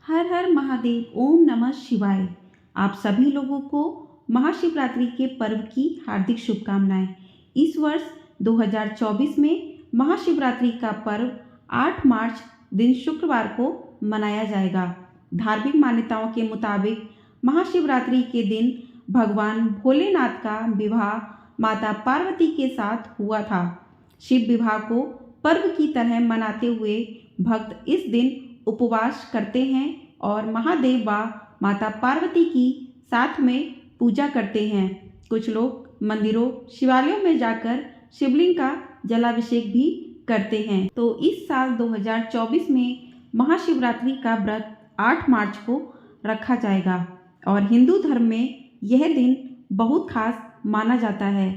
हर हर महादेव, ओम नमः शिवाय। आप सभी लोगों को महाशिवरात्रि के पर्व की हार्दिक शुभकामनाएं। इस वर्ष 2024 में महाशिवरात्रि का पर्व 8 मार्च दिन शुक्रवार को मनाया जाएगा। धार्मिक मान्यताओं के मुताबिक महाशिवरात्रि के दिन भगवान भोलेनाथ का विवाह माता पार्वती के साथ हुआ था। शिव विवाह को पर्व की तरह मनाते हुए भक्त इस दिन उपवास करते हैं और महादेव व माता पार्वती की साथ में पूजा करते हैं। कुछ लोग मंदिरों, शिवालयों में जाकर शिवलिंग का जलाभिषेक भी करते हैं। तो इस साल 2024 में महाशिवरात्रि का व्रत 8 मार्च को रखा जाएगा और हिंदू धर्म में यह दिन बहुत खास माना जाता है।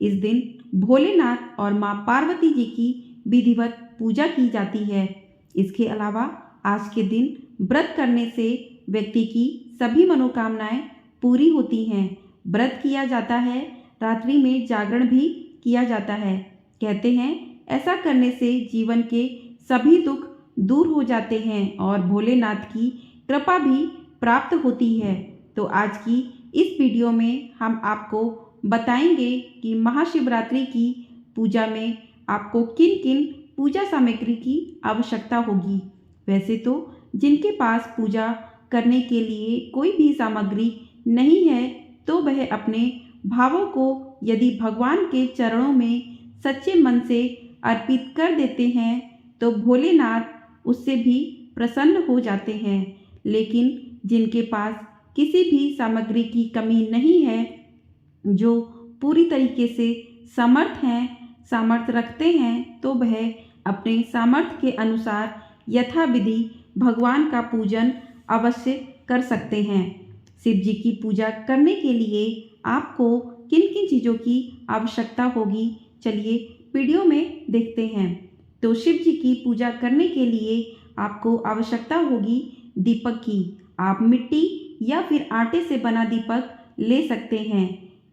इस दिन भोलेनाथ और माँ पार्वती जी की विधिवत पूजा की जाती है। इसके अलावा आज के दिन व्रत करने से व्यक्ति की सभी मनोकामनाएं पूरी होती हैं। व्रत किया जाता है, रात्रि में जागरण भी किया जाता है। कहते हैं ऐसा करने से जीवन के सभी दुख दूर हो जाते हैं और भोलेनाथ की कृपा भी प्राप्त होती है। तो आज की इस वीडियो में हम आपको बताएंगे कि महाशिवरात्रि की पूजा में आपको किन किन पूजा सामग्री की आवश्यकता होगी। वैसे तो जिनके पास पूजा करने के लिए कोई भी सामग्री नहीं है तो वह अपने भावों को यदि भगवान के चरणों में सच्चे मन से अर्पित कर देते हैं तो भोलेनाथ उससे भी प्रसन्न हो जाते हैं। लेकिन जिनके पास किसी भी सामग्री की कमी नहीं है, जो पूरी तरीके से सामर्थ्य रखते हैं, तो वह अपने सामर्थ्य के अनुसार यथाविधि भगवान का पूजन अवश्य कर सकते हैं। शिव जी की पूजा करने के लिए आपको किन किन चीज़ों की आवश्यकता होगी, चलिए वीडियो में देखते हैं। तो शिव जी की पूजा करने के लिए आपको आवश्यकता होगी दीपक की। आप मिट्टी या फिर आटे से बना दीपक ले सकते हैं।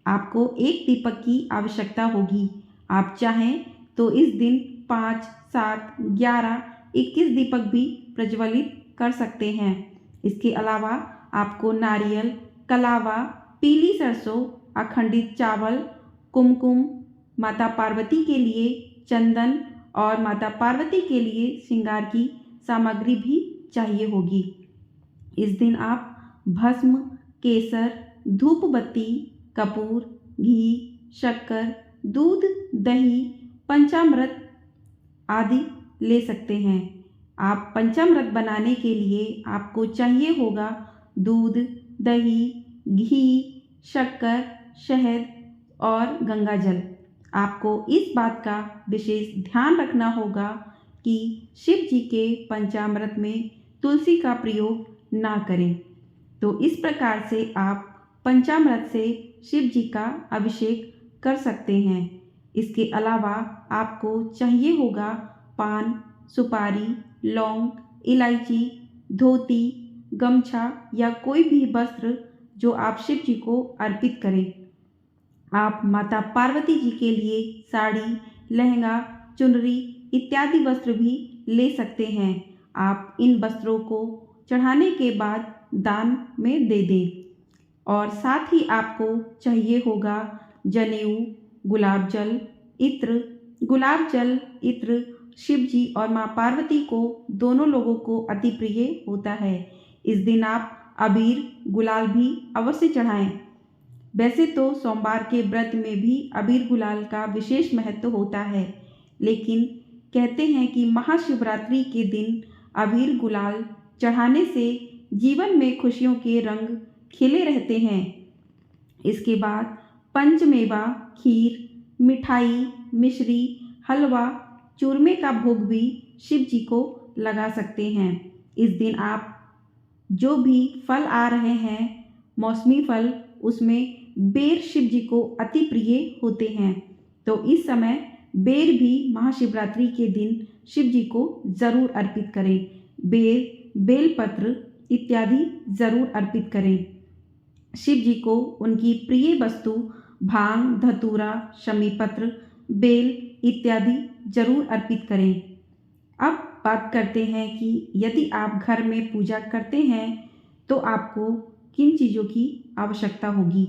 आपको एक दीपक की आवश्यकता होगी। आप चाहें तो इस दिन 5, 7, 11, 21 दीपक भी प्रज्वलित कर सकते हैं। इसके अलावा आपको नारियल, कलावा, पीली सरसों, अखंडित चावल, कुमकुम, माता पार्वती के लिए चंदन और माता पार्वती के लिए श्रृंगार की सामग्री भी चाहिए होगी। इस दिन आप भस्म, केसर, धूप बत्ती, कपूर, घी, शक्कर, दूध, दही, पंचामृत आदि ले सकते हैं। आप पंचामृत बनाने के लिए आपको चाहिए होगा दूध, दही, घी, शक्कर, शहद और गंगाजल। आपको इस बात का विशेष ध्यान रखना होगा कि शिव जी के पंचामृत में तुलसी का प्रयोग ना करें। तो इस प्रकार से आप पंचामृत से शिव जी का अभिषेक कर सकते हैं। इसके अलावा आपको चाहिए होगा पान, सुपारी, लौंग, इलायची, धोती, गमछा या कोई भी वस्त्र जो आप शिव जी को अर्पित करें। आप माता पार्वती जी के लिए साड़ी, लहंगा, चुनरी इत्यादि वस्त्र भी ले सकते हैं। आप इन वस्त्रों को चढ़ाने के बाद दान में दे दें। और साथ ही आपको चाहिए होगा जनेऊ, गुलाब जल, इत्र। गुलाब जल, इत्र शिव जी और माँ पार्वती को दोनों लोगों को अति प्रिय होता है। इस दिन आप अबीर, गुलाल भी अवश्य चढ़ाएं। वैसे तो सोमवार के व्रत में भी अबीर गुलाल का विशेष महत्व होता है, लेकिन कहते हैं कि महाशिवरात्रि के दिन अबीर गुलाल चढ़ाने से जीवन में खुशियों के रंग खिले रहते हैं। इसके बाद पंचमेवा, खीर, मिठाई, मिश्री, हलवा, चूरमे का भोग भी शिव जी को लगा सकते हैं। इस दिन आप जो भी फल आ रहे हैं, मौसमी फल, उसमें बेर शिव जी को अति प्रिय होते हैं। तो इस समय बेर भी महाशिवरात्रि के दिन शिव जी को ज़रूर अर्पित करें। बेर, बेलपत्र इत्यादि ज़रूर अर्पित करें। शिव जी को उनकी प्रिय वस्तु भांग, धतूरा, शमी पत्र, बेल इत्यादि जरूर अर्पित करें। अब बात करते हैं कि यदि आप घर में पूजा करते हैं तो आपको किन चीज़ों की आवश्यकता होगी।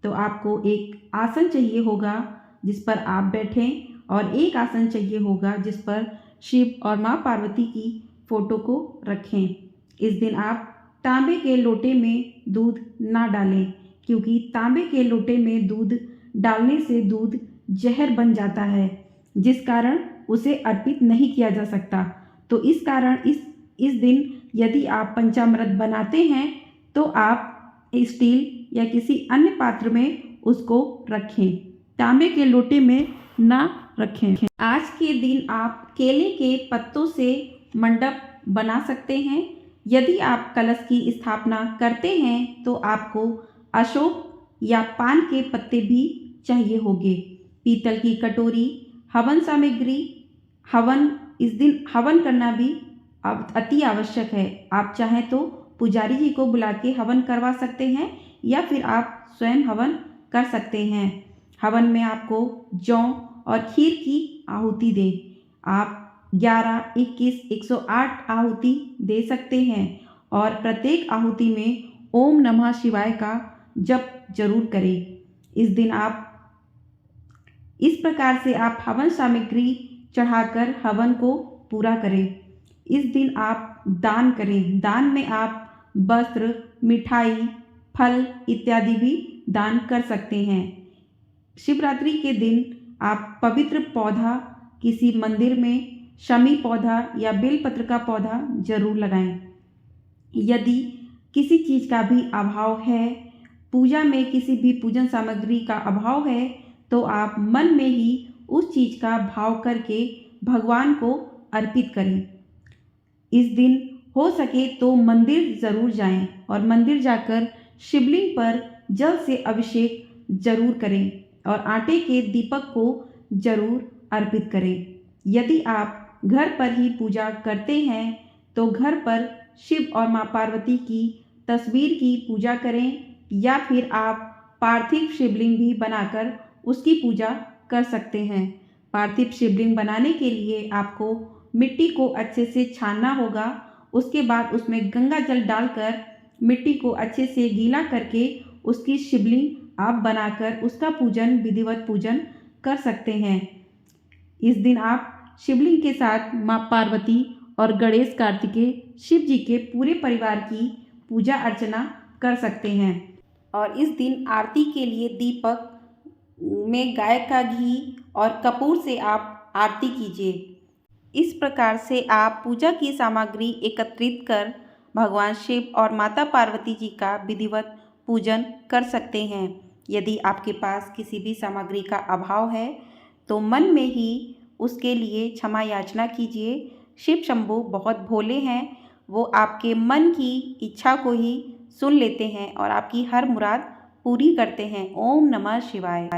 तो आपको एक आसन चाहिए होगा जिस पर आप बैठें और एक आसन चाहिए होगा जिस पर शिव और माँ पार्वती की फ़ोटो को रखें। इस दिन आप तांबे के लोटे में दूध ना डालें, क्योंकि तांबे के लोटे में दूध डालने से दूध जहर बन जाता है, जिस कारण उसे अर्पित नहीं किया जा सकता। तो इस कारण इस दिन यदि आप पंचामृत बनाते हैं तो आप स्टील या किसी अन्य पात्र में उसको रखें, तांबे के लोटे में ना रखें। आज के दिन आप केले के पत्तों से मंडप बना सकते हैं। यदि आप कलश की स्थापना करते हैं तो आपको अशोक या पान के पत्ते भी चाहिए होंगे। पीतल की कटोरी, हवन सामग्री, इस दिन हवन करना भी अति आवश्यक है। आप चाहें तो पुजारी जी को बुला के हवन करवा सकते हैं या फिर आप स्वयं हवन कर सकते हैं। हवन में आपको जौ और खीर की आहुति दें। आप 11, 21, 108 आहुति दे सकते हैं और प्रत्येक आहुति में ओम नमः शिवाय का जप जरूर करें। इस दिन आप इस प्रकार से आप हवन सामग्री चढ़ाकर हवन को पूरा करें। इस दिन आप दान करें। दान में आप वस्त्र, मिठाई, फल इत्यादि भी दान कर सकते हैं। शिवरात्रि के दिन आप पवित्र पौधा किसी मंदिर में शमी पौधा या बेलपत्र का पौधा जरूर लगाएं। यदि किसी चीज़ का भी अभाव है, पूजा में किसी भी पूजन सामग्री का अभाव है, तो आप मन में ही उस चीज़ का भाव करके भगवान को अर्पित करें। इस दिन हो सके तो मंदिर ज़रूर जाएं और मंदिर जाकर शिवलिंग पर जल से अभिषेक जरूर करें और आटे के दीपक को जरूर अर्पित करें। यदि आप घर पर ही पूजा करते हैं तो घर पर शिव और माँ पार्वती की तस्वीर की पूजा करें या फिर आप पार्थिव शिवलिंग भी बनाकर उसकी पूजा कर सकते हैं। पार्थिव शिवलिंग बनाने के लिए आपको मिट्टी को अच्छे से छानना होगा। उसके बाद उसमें गंगा जल डालकर मिट्टी को अच्छे से गीला करके उसकी शिवलिंग आप बनाकर उसका पूजन, विधिवत पूजन कर सकते हैं। इस दिन आप शिवलिंग के साथ माँ पार्वती और गणेश कार्तिकेय शिव जी के पूरे परिवार की पूजा अर्चना कर सकते हैं। और इस दिन आरती के लिए दीपक में गाय का घी और कपूर से आप आरती कीजिए। इस प्रकार से आप पूजा की सामग्री एकत्रित कर भगवान शिव और माता पार्वती जी का विधिवत पूजन कर सकते हैं। यदि आपके पास किसी भी सामग्री का अभाव है तो मन में ही उसके लिए क्षमा याचना कीजिए। शिव शंभू बहुत भोले हैं, वो आपके मन की इच्छा को ही सुन लेते हैं और आपकी हर मुराद पूरी करते हैं। ओम नमः शिवाय।